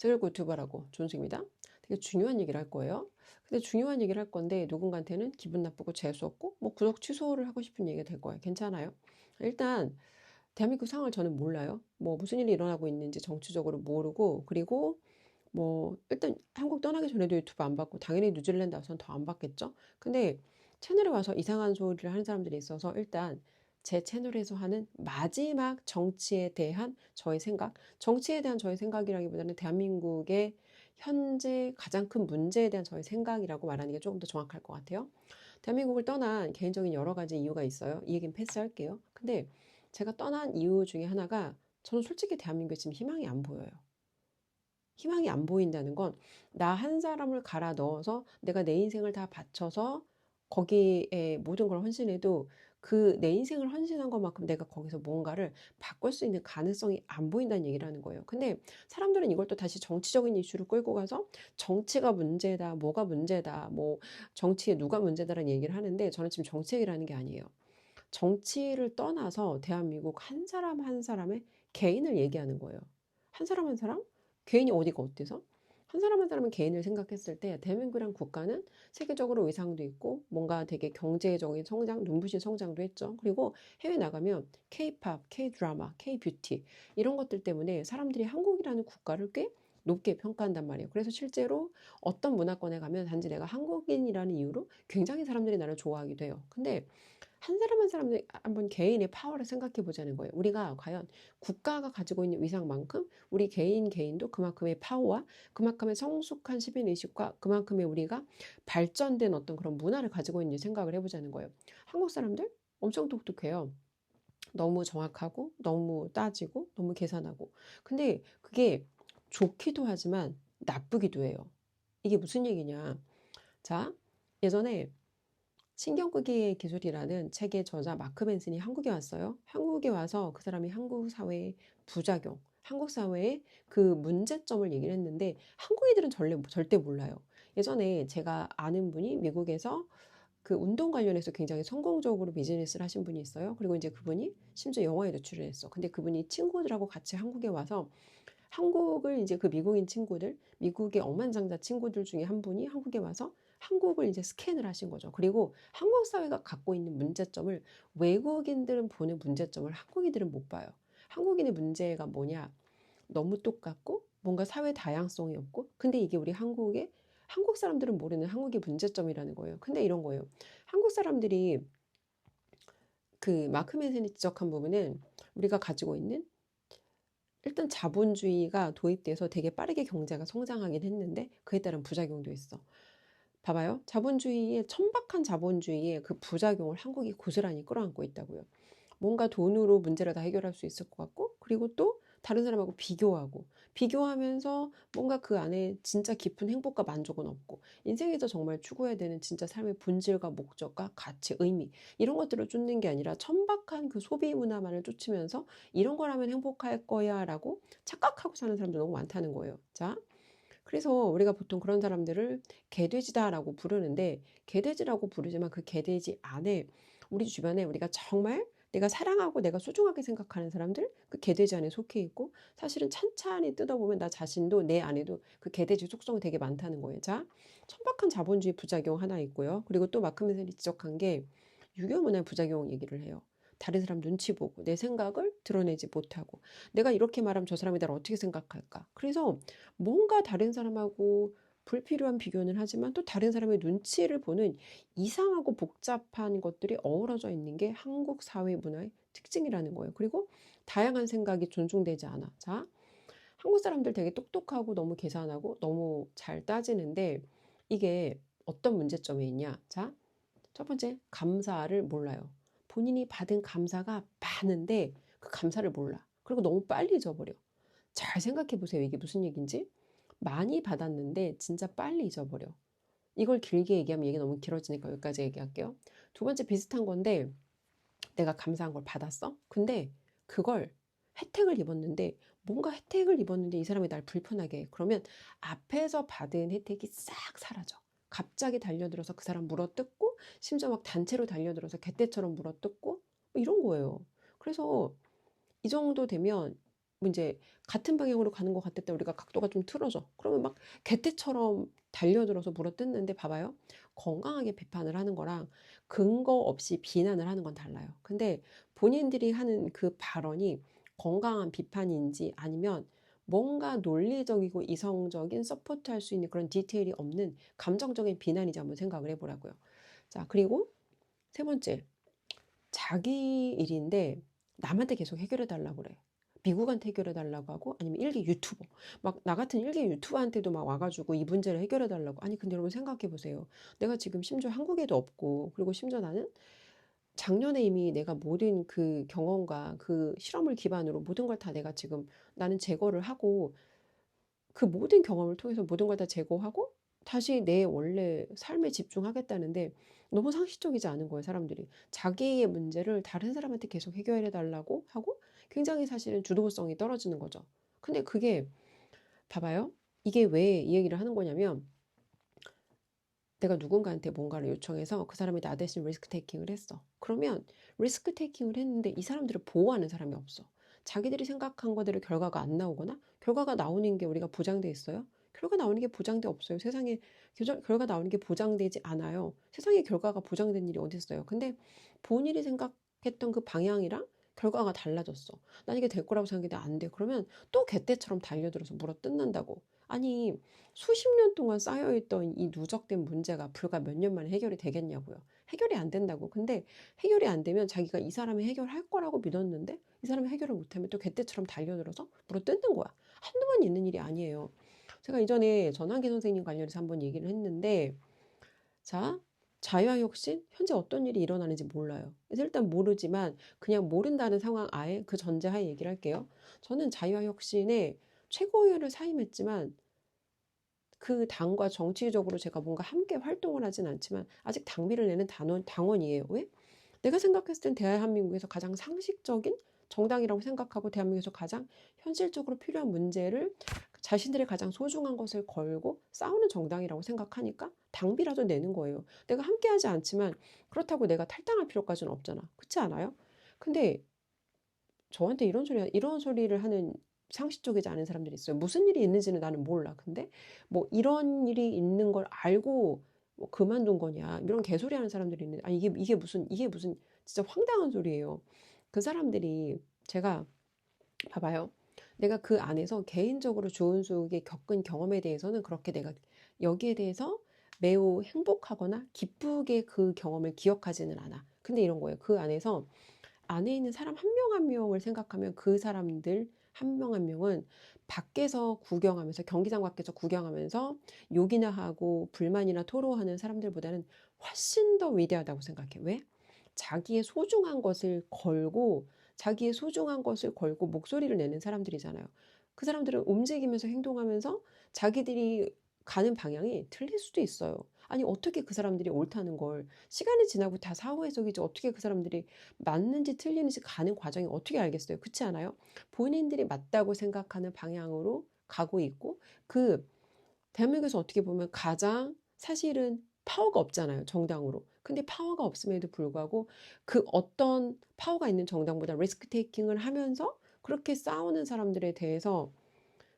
세계일고 유튜버라고 존승입니다. 되게 중요한 얘기를 할 거예요. 근데 중요한 얘기를 할 건데 누군가한테는 기분 나쁘고 재수없고 뭐 구독 취소를 하고 싶은 얘기가 될 거예요. 괜찮아요. 일단 대한민국 상황을 저는 몰라요. 뭐 무슨 일이 일어나고 있는지 정치적으로 모르고, 그리고 뭐 일단 한국 떠나기 전에도 유튜브 안 봤고 당연히 뉴질랜드 와서는 더 안 봤겠죠. 근데 채널에 와서 이상한 소리를 하는 사람들이 있어서 일단 제 채널에서 하는 마지막 정치에 대한 저의 생각, 정치에 대한 저의 생각이라기보다는 대한민국의 현재 가장 큰 문제에 대한 저의 생각이라고 말하는 게 조금 더 정확할 것 같아요. 대한민국을 떠난 개인적인 여러 가지 이유가 있어요. 이 얘기는 패스할게요. 근데 제가 떠난 이유 중에 하나가, 저는 솔직히 대한민국에 지금 희망이 안 보여요. 희망이 안 보인다는 건 나 한 사람을 갈아 넣어서 내가 내 인생을 다 바쳐서 거기에 모든 걸 헌신해도 그 내 인생을 헌신한 것만큼 내가 거기서 뭔가를 바꿀 수 있는 가능성이 안 보인다는 얘기라는 거예요. 근데 사람들은 이걸 또 다시 정치적인 이슈로 끌고 가서 정치가 문제다, 뭐가 문제다, 뭐 정치에 누가 문제다라는 얘기를 하는데, 저는 지금 정치 얘기를 하는 게 아니에요. 정치를 떠나서 대한민국 한 사람 한 사람의 개인을 얘기하는 거예요. 한 사람 한 사람? 개인이 어디가 어때서? 한 사람 한 사람은 개인을 생각했을 때 대한민국이란 국가는 세계적으로 위상도 있고 뭔가 되게 경제적인 성장, 눈부신 성장도 했죠. 그리고 해외 나가면 K-팝, K-드라마, K-뷰티 이런 것들 때문에 사람들이 한국이라는 국가를 꽤 높게 평가한단 말이에요. 그래서 실제로 어떤 문화권에 가면 단지 내가 한국인이라는 이유로 굉장히 사람들이 나를 좋아하기도 해요. 근데 한 사람 한 사람 한번 개인의 파워를 생각해 보자는 거예요. 우리가 과연 국가가 가지고 있는 위상만큼 우리 개인도 그만큼의 파워와 그만큼의 성숙한 시민의식과 그만큼의 우리가 발전된 어떤 그런 문화를 가지고 있는지 생각을 해보자는 거예요. 한국 사람들 엄청 똑똑해요. 너무 정확하고 너무 따지고 너무 계산하고. 근데 그게 좋기도 하지만 나쁘기도 해요. 이게 무슨 얘기냐. 자, 예전에 신경끄기의 기술이라는 책의 저자 마크 맨슨이 한국에 왔어요. 한국에 와서 그 사람이 한국 사회의 부작용, 한국 사회의 그 문제점을 얘기를 했는데 한국인들은 절대 몰라요. 예전에 제가 아는 분이 미국에서 그 운동 관련해서 굉장히 성공적으로 비즈니스를 하신 분이 있어요. 그리고 이제 그분이 심지어 영화에도 출연했어. 근데 그분이 친구들하고 같이 한국에 와서 한국을 이제 그 미국인 친구들, 미국의 억만장자 친구들 중에 한 분이 한국에 와서 한국을 이제 스캔을 하신 거죠. 그리고 한국 사회가 갖고 있는 문제점을 외국인들은 보는 문제점을 한국인들은 못 봐요. 한국인의 문제가 뭐냐? 너무 똑같고 뭔가 사회 다양성이 없고, 근데 이게 우리 한국 사람들은 모르는 한국의 문제점이라는 거예요. 근데 이런 거예요. 한국 사람들이 그 마크 맨슨이 지적한 부분은 우리가 가지고 있는 일단 자본주의가 도입돼서 되게 빠르게 경제가 성장하긴 했는데 그에 따른 부작용도 있어. 봐봐요. 천박한 자본주의의 그 부작용을 한국이 고스란히 끌어안고 있다고요. 뭔가 돈으로 문제를 다 해결할 수 있을 것 같고, 그리고 또 다른 사람하고 비교하면서 뭔가 그 안에 진짜 깊은 행복과 만족은 없고, 인생에서 정말 추구해야 되는 진짜 삶의 본질과 목적과 가치, 의미 이런 것들을 쫓는 게 아니라 천박한 그 소비 문화만을 쫓으면서 이런 거라면 행복할 거야 라고 착각하고 사는 사람도 너무 많다는 거예요. 자, 그래서 우리가 보통 그런 사람들을 개돼지다라고 부르는데, 개돼지라고 부르지만 그 개돼지 안에 우리 주변에 우리가 정말 내가 사랑하고 내가 소중하게 생각하는 사람들, 그 개돼지 안에 속해 있고, 사실은 찬찬히 뜯어보면 나 자신도 내 안에도 그 개돼지 속성이 되게 많다는 거예요. 자, 천박한 자본주의 부작용 하나 있고요. 그리고 또 마크 맨슨이 지적한 게 유교 문화의 부작용 얘기를 해요. 다른 사람 눈치 보고 내 생각을 드러내지 못하고 내가 이렇게 말하면 저 사람이 나를 어떻게 생각할까? 그래서 뭔가 다른 사람하고 불필요한 비교는 하지만 또 다른 사람의 눈치를 보는 이상하고 복잡한 것들이 어우러져 있는 게 한국 사회 문화의 특징이라는 거예요. 그리고 다양한 생각이 존중되지 않아. 자, 한국 사람들 되게 똑똑하고 너무 계산하고 너무 잘 따지는데 이게 어떤 문제점이 있냐? 자, 첫 번째, 감사를 몰라요. 본인이 받은 감사가 많은데 그 감사를 몰라. 그리고 너무 빨리 잊어버려. 잘 생각해 보세요. 이게 무슨 얘기인지. 많이 받았는데 진짜 빨리 잊어버려. 이걸 길게 얘기하면 얘기 너무 길어지니까 여기까지 얘기할게요. 두 번째 비슷한 건데, 내가 감사한 걸 받았어? 근데 그걸 혜택을 입었는데, 뭔가 혜택을 입었는데 이 사람이 날 불편하게 해. 그러면 앞에서 받은 혜택이 싹 사라져. 갑자기 달려들어서 그 사람 물어뜯고, 심지어 막 단체로 달려들어서 개떼처럼 물어뜯고, 뭐 이런 거예요. 그래서 이 정도 되면 뭐 이제 같은 방향으로 가는 것 같을 때 우리가 각도가 좀 틀어져. 그러면 막 개떼처럼 달려들어서 물어뜯는데 봐봐요. 건강하게 비판을 하는 거랑 근거 없이 비난을 하는 건 달라요. 근데 본인들이 하는 그 발언이 건강한 비판인지 아니면 뭔가 논리적이고 이성적인 서포트할 수 있는 그런 디테일이 없는 감정적인 비난인지 한번 생각을 해보라고요. 자, 그리고 세 번째, 자기 일인데 남한테 계속 해결해 달라고 그래. 미국한테 해결해 달라고 하고 아니면 일개 유튜버 막 나 같은 일개 유튜버한테도 막 와가지고 이 문제를 해결해 달라고. 아니 근데 여러분 생각해 보세요. 내가 지금 심지어 한국에도 없고 그리고 심지어 나는 작년에 이미 내가 모든 그 경험과 그 실험을 기반으로 모든 걸 다 내가 지금 나는 제거를 하고 그 모든 경험을 통해서 모든 걸 다 제거하고 다시 내 원래 삶에 집중하겠다는데 너무 상식적이지 않은 거예요, 사람들이. 자기의 문제를 다른 사람한테 계속 해결해 달라고 하고 굉장히 사실은 주도성이 떨어지는 거죠. 근데 그게 봐봐요. 이게 왜 이 얘기를 하는 거냐면 내가 누군가한테 뭔가를 요청해서 그 사람이 나 대신 리스크 테이킹을 했어. 그러면 리스크 테이킹을 했는데 이 사람들을 보호하는 사람이 없어. 자기들이 생각한 거대로 결과가 안 나오거나 결과가 나오는 게 우리가 보장돼 있어요? 결과 나오는 게 보장돼 없어요. 세상에 결과 나오는 게 보장되지 않아요. 세상에 결과가 보장된 일이 어디 있어요? 근데 본인이 생각했던 그 방향이랑 결과가 달라졌어. 난 이게 될 거라고 생각했는데 안 돼. 그러면 또 개떼처럼 달려들어서 물어 뜯는다고. 아니 수십 년 동안 쌓여있던 이 누적된 문제가 불과 몇 년 만에 해결이 되겠냐고요. 해결이 안 된다고. 근데 해결이 안 되면 자기가 이 사람이 해결할 거라고 믿었는데 이 사람이 해결을 못하면 또 개떼처럼 달려들어서 물어뜯는 거야. 한두 번 있는 일이 아니에요. 제가 이전에 전환기 선생님 관련해서 한번 얘기를 했는데 자, 자유화혁신 현재 어떤 일이 일어나는지 몰라요. 그래서 일단 모르지만 그냥 모른다는 상황 아예 그 전제하에 얘기를 할게요. 저는 자유화혁신에 최고위원을 사임했지만 그 당과 정치적으로 제가 뭔가 함께 활동을 하진 않지만 아직 당비를 내는 당원이에요. 왜? 내가 생각했을 땐 대한민국에서 가장 상식적인 정당이라고 생각하고 대한민국에서 가장 현실적으로 필요한 문제를 자신들의 가장 소중한 것을 걸고 싸우는 정당이라고 생각하니까 당비라도 내는 거예요. 내가 함께하지 않지만 그렇다고 내가 탈당할 필요까지는 없잖아. 그렇지 않아요? 근데 저한테 이런 소리를 하는 상식적이지 않은 사람들이 있어요. 무슨 일이 있는지는 나는 몰라. 근데 뭐 이런 일이 있는 걸 알고 뭐 그만둔 거냐 이런 개소리 하는 사람들이 있는데 아니 이게 무슨 진짜 황당한 소리예요. 그 사람들이 제가 봐봐요. 내가 그 안에서 개인적으로 좋은 속에 겪은 경험에 대해서는 그렇게 내가 여기에 대해서 매우 행복하거나 기쁘게 그 경험을 기억하지는 않아. 근데 이런 거예요. 그 안에 있는 사람 한 명 한 명을 생각하면 그 사람들 한 명 한 명은 밖에서 구경하면서 경기장 밖에서 구경하면서 욕이나 하고 불만이나 토로하는 사람들보다는 훨씬 더 위대하다고 생각해. 왜? 자기의 소중한 것을 걸고 목소리를 내는 사람들이잖아요. 그 사람들은 움직이면서 행동하면서 자기들이 가는 방향이 틀릴 수도 있어요. 아니 어떻게 그 사람들이 옳다는 걸 시간이 지나고 다 사후 해석이지 어떻게 그 사람들이 맞는지 틀리는지 가는 과정이 어떻게 알겠어요? 그렇지 않아요? 본인들이 맞다고 생각하는 방향으로 가고 있고 그 대한민국에서 어떻게 보면 가장 사실은 파워가 없잖아요. 정당으로. 근데 파워가 없음에도 불구하고 그 어떤 파워가 있는 정당보다 리스크 테이킹을 하면서 그렇게 싸우는 사람들에 대해서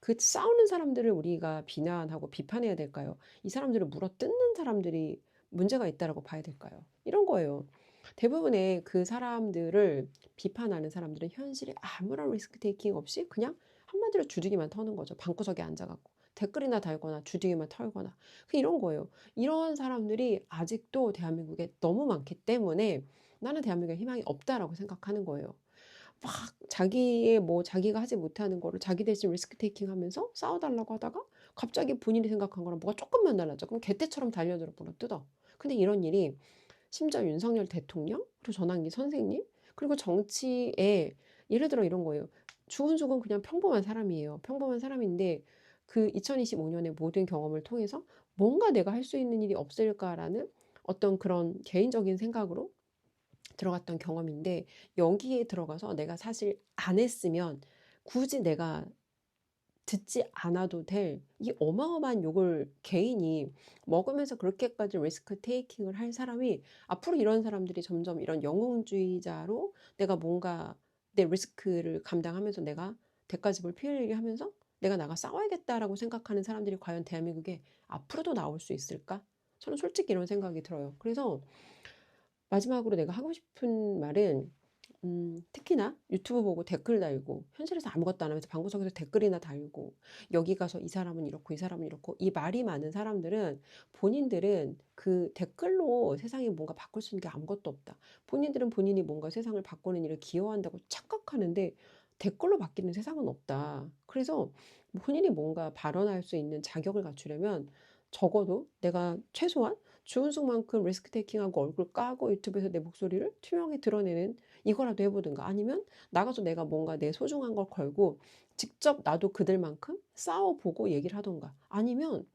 그 싸우는 사람들을 우리가 비난하고 비판해야 될까요? 이 사람들을 물어뜯는 사람들이 문제가 있다라고 봐야 될까요? 이런 거예요. 대부분의 그 사람들을 비판하는 사람들은 현실에 아무런 리스크 테이킹 없이 그냥 한마디로 주둥이만 터는 거죠. 방구석에 앉아갖고. 댓글이나 달거나 주둥이만 털거나. 이런 거예요. 이런 사람들이 아직도 대한민국에 너무 많기 때문에 나는 대한민국에 희망이 없다라고 생각하는 거예요. 막 자기가 하지 못하는 거를 자기 대신 리스크 테이킹 하면서 싸워달라고 하다가 갑자기 본인이 생각한 거랑 뭐가 조금만 달라져. 그럼 개떼처럼 달려들어 물어 뜯어. 근데 이런 일이 심지어 윤석열 대통령, 그리고 전환기 선생님, 그리고 정치에 예를 들어 이런 거예요. 주은숙은 그냥 평범한 사람이에요. 평범한 사람인데 그 2025년의 모든 경험을 통해서 뭔가 내가 할 수 있는 일이 없을까라는 어떤 그런 개인적인 생각으로 들어갔던 경험인데 여기에 들어가서 내가 사실 안 했으면 굳이 내가 듣지 않아도 될 이 어마어마한 욕을 개인이 먹으면서 그렇게까지 리스크 테이킹을 할 사람이 앞으로 이런 사람들이 점점 이런 영웅주의자로 내가 뭔가 내 리스크를 감당하면서 내가 대가집을 피해를 하면서 내가 나가 싸워야겠다라고 생각하는 사람들이 과연 대한민국에 앞으로도 나올 수 있을까? 저는 솔직히 이런 생각이 들어요. 그래서 마지막으로 내가 하고 싶은 말은 특히나 유튜브 보고 댓글 달고 현실에서 아무것도 안 하면서 방구석에서 댓글이나 달고 여기 가서 이 사람은 이렇고 이 사람은 이렇고 이 말이 많은 사람들은 본인들은 그 댓글로 세상에 뭔가 바꿀 수 있는 게 아무것도 없다. 본인들은 본인이 뭔가 세상을 바꾸는 일을 기여한다고 착각하는데 댓글로 바뀌는 세상은 없다. 그래서 본인이 뭔가 발언할 수 있는 자격을 갖추려면 적어도 내가 최소한 주은숙만큼 리스크 테이킹하고 얼굴 까고 유튜브에서 내 목소리를 투명하게 드러내는 이거라도 해보든가 아니면 나가서 내가 뭔가 내 소중한 걸 걸고 직접 나도 그들만큼 싸워보고 얘기를 하던가 아니면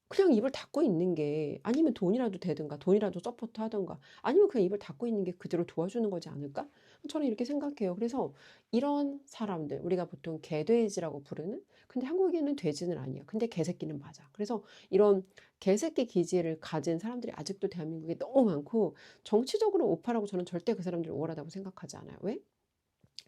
그냥 입을 닫고 있는 게 아니면 돈이라도 되든가 돈이라도 서포트 하던가 아니면 그냥 입을 닫고 있는 게 그대로 도와주는 거지 않을까? 저는 이렇게 생각해요. 그래서 이런 사람들 우리가 보통 개돼지라고 부르는 근데 한국에는 돼지는 아니야. 근데 개새끼는 맞아. 그래서 이런 개새끼 기질을 가진 사람들이 아직도 대한민국에 너무 많고 정치적으로 오파라고 저는 절대 그 사람들이 우월하다고 생각하지 않아요. 왜?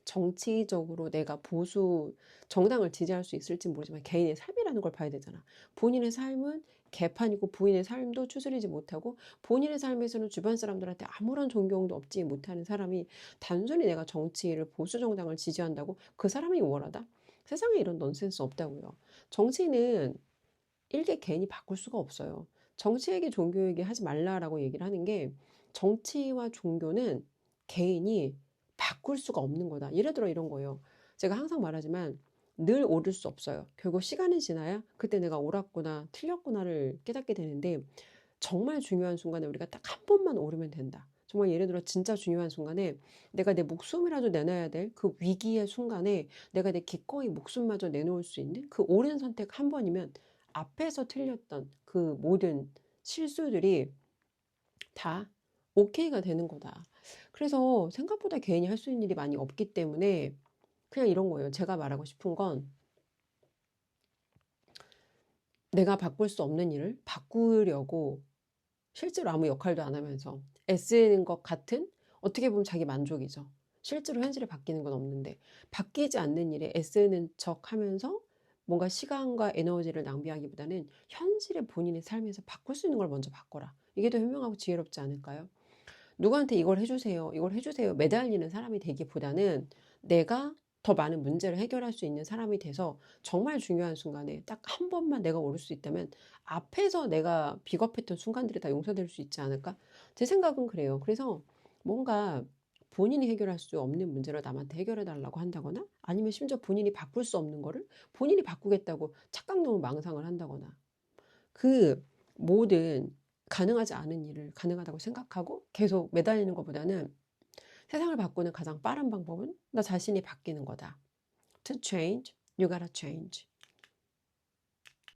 정치적으로 내가 보수 정당을 지지할 수 있을지 모르지만 개인의 삶이라는 걸 봐야 되잖아. 본인의 삶은 개판이고 부인의 삶도 추스리지 못하고 본인의 삶에서는 주변 사람들한테 아무런 존경도 얻지 못하는 사람이 단순히 내가 정치를 보수 정당을 지지한다고 그 사람이 우월하다? 세상에 이런 넌센스 없다고요. 정치는 일개 개인이 바꿀 수가 없어요. 정치 얘기, 종교 얘기 하지 말라라고 얘기를 하는 게 정치와 종교는 개인이 바꿀 수가 없는 거다. 예를 들어 이런 거예요. 제가 항상 말하지만 늘 옳을 수 없어요. 결국 시간이 지나야 그때 내가 옳았구나, 틀렸구나를 깨닫게 되는데 정말 중요한 순간에 우리가 딱 한 번만 옳으면 된다. 정말 예를 들어 진짜 중요한 순간에 내가 내 목숨이라도 내놔야 될 그 위기의 순간에 내가 내 기꺼이 목숨마저 내놓을 수 있는 그 옳은 선택 한 번이면 앞에서 틀렸던 그 모든 실수들이 다 오케이가 되는 거다. 그래서 생각보다 개인이 할 수 있는 일이 많이 없기 때문에 그냥 이런 거예요. 제가 말하고 싶은 건 내가 바꿀 수 없는 일을 바꾸려고 실제로 아무 역할도 안 하면서 애쓰는 것 같은 어떻게 보면 자기 만족이죠. 실제로 현실에 바뀌는 건 없는데 바뀌지 않는 일에 애쓰는 척 하면서 뭔가 시간과 에너지를 낭비하기보다는 현실의 본인의 삶에서 바꿀 수 있는 걸 먼저 바꿔라. 이게 더 현명하고 지혜롭지 않을까요? 누구한테 이걸 해주세요, 이걸 해주세요 매달리는 사람이 되기보다는 내가 더 많은 문제를 해결할 수 있는 사람이 돼서 정말 중요한 순간에 딱 한 번만 내가 오를 수 있다면 앞에서 내가 비겁했던 순간들이 다 용서될 수 있지 않을까? 제 생각은 그래요. 그래서 뭔가 본인이 해결할 수 없는 문제를 남한테 해결해 달라고 한다거나 아니면 심지어 본인이 바꿀 수 없는 거를 본인이 바꾸겠다고 착각 너무 망상을 한다거나 그 모든 가능하지 않은 일을 가능하다고 생각하고 계속 매달리는 것보다는 세상을 바꾸는 가장 빠른 방법은 나 자신이 바뀌는 거다. To change, you gotta change.